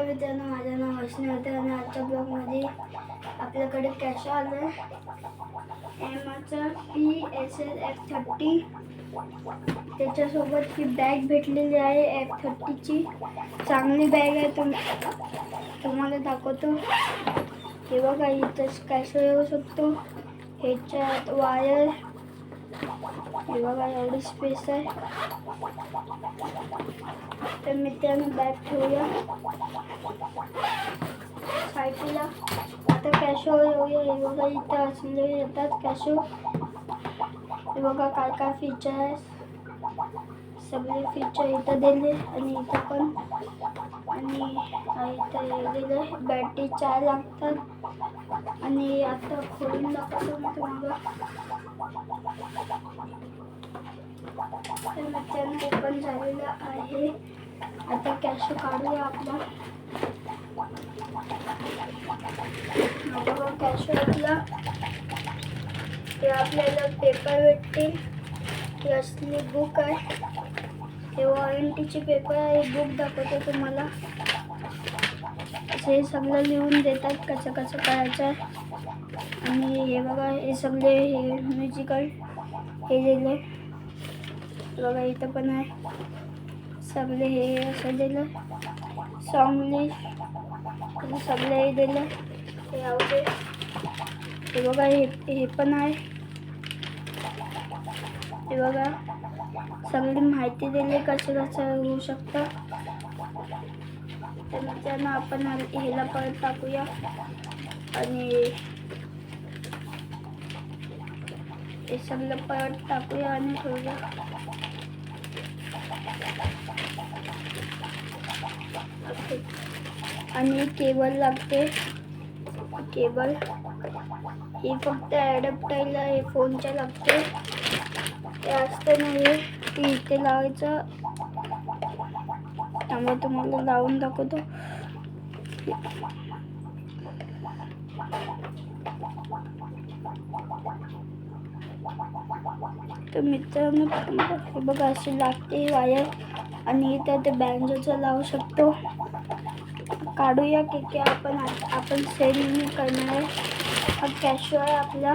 नमस्कार मित्रांनो, माझं नाव हर्षिनी होते आणि आजच्या ब्लॉगमध्ये आपल्याकडे कॅशो आलं आहे. एमाचा PSL F30. त्याच्यासोबत ही बॅग भेटलेली आहे F30ची. चांगली बॅग आहे. तुम्हाला दाखवतो. हे बघा, इथं कॅशो येऊ शकतो. ह्याच्यात वायर, हे बघा एवढी स्पेस आहे. तर मित्रांनो, बॅग ठेवूया साईडला. आता कॅशो येऊया. हे बघा, इथं असले येतात कॅशो. हे बघा काय काय फीचर आहे. सगळे फीचर इथं दिले आणि इथं पण. आणि इथं हे दिले. बॅटरी 4 लागतात. आणि आता खोलून दाखवतो मी तुम्हाला. तर मित्रांनो, ओपन झालेलं आहे. आता कॅशो काढूया आपला. बघा कॅशो आपला. हे आपल्याला पेपर भेटतील. ही असली बुक आहे. हे वॉरंटीची पेपर आहे. हे बुक दाखवतो तुम्हाला. हे सगळं लिहून देतात कसं कसं करायचं आहे. आणि हे बघा, हे सगळे हे म्युझिकल हे दिले. बघा इथं पण आहे. सगळे हे असं दिलं. सॉन्ग लिस्ट सगळे हे दिलं. हे आवडे. हे बघा, हे पण आहे. हे बघा, सगळी माहिती दिली कसं कसं होऊ शकतं. तर मित्रांनो, आपण ह्याला परत टाकूया आणि हे सगळं परत टाकूया आणि ठेवूया. आणि केबल लागते. केबल ही फक्त ॲडॅप्टरला हे फोनच्या लागते. ते असतं नाही, ती इथे लावायचं. त्यामुळे तुम्हाला लावून दाखवतो. तर मित्रांनो, हे बघा अशी लागते वायर. आणि इथं ते बँजोचं लावू शकतो. काढूया की आपण सेल करणार आहे. हा कॅशो आहे आपला.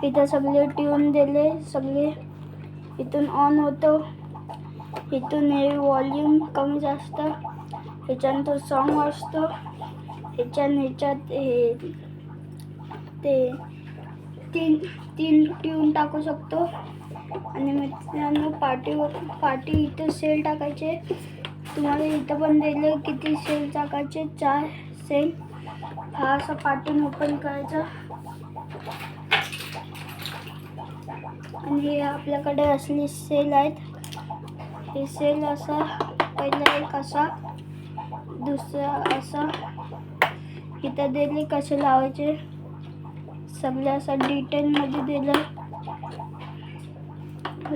इथं सगळे ट्यून दिले. सगळे इथून ऑन होतो. इथून हे वॉल्यूम कमी जास्त. ह्याच्यानं तो सॉन्ग वाजतो. ह्याच्यात हे ते तीन ट्यून टाकू शकतो. आणि मित्रांनो, पार्टी इथं सेल टाकायचे. तुम्हाला इथं पण दिले किती सेल टाकायचे. 4 सेल. हा असा पार्टून ओपन करायचा. आणि हे आपल्याकडे असली सेल आहेत. हे सेल असा, पहिला एक असा, दुसरा असा. इथं दिले कसे लावायचे. सगळं असं डिटेलमध्ये दिलं.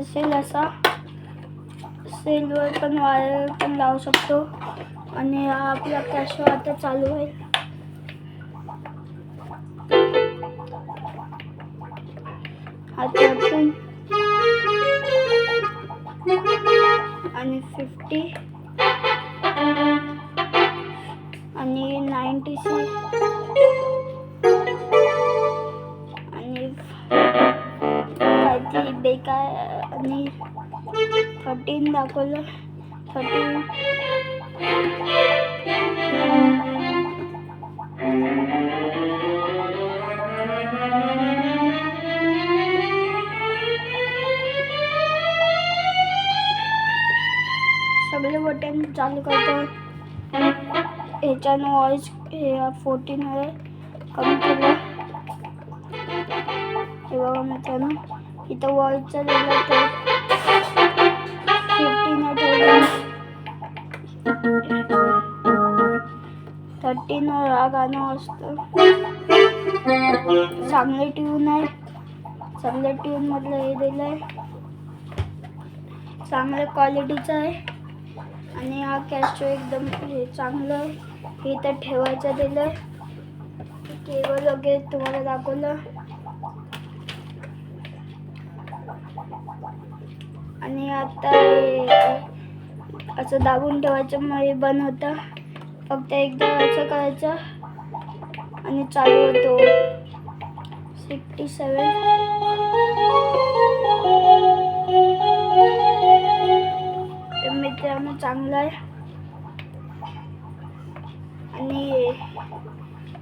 सेल असा. सेलवर पण वायर पण लावू शकतो. आणि आपला कॅशो आता चालू आहे. आता आपण आणि 50 आणि 96 आणि काहीतरी बेकार आणि 13 दाखवलं. 13 सगळे बटन चालू करतो. ह्याच्यानं व्हॉइस हे 14 वर कमी केलं. हे बघा मित्रांनो, इथं व्हॉइसचं दिलं तर 15 ठेवलं. 13 वर गाणं असतं. चांगले ट्यून आहे. चांगल्या ट्यून मधलं हे दिलं आहे. चांगल्या क्वालिटीचं आहे. आणि हा कॅशो एकदम हे चांगलं आहे. हे इथं ठेवायचं दिलं. केबल वगैरे तुम्हाला दाखवलं. आणि आता असं दाबून ठेवायचं, मग हे बंद होतं. फक्त एकदा असं करायचं आणि चालू होतो. 67. तर मित्रांनो चांगला आहे. आणि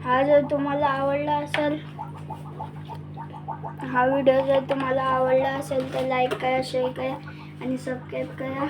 हा जर तुम्हाला आवडला असेल, हा व्हिडिओ जर तुम्हाला आवडला असेल तर लाईक करा, शेअर करा आणि सबस्क्राईब करा.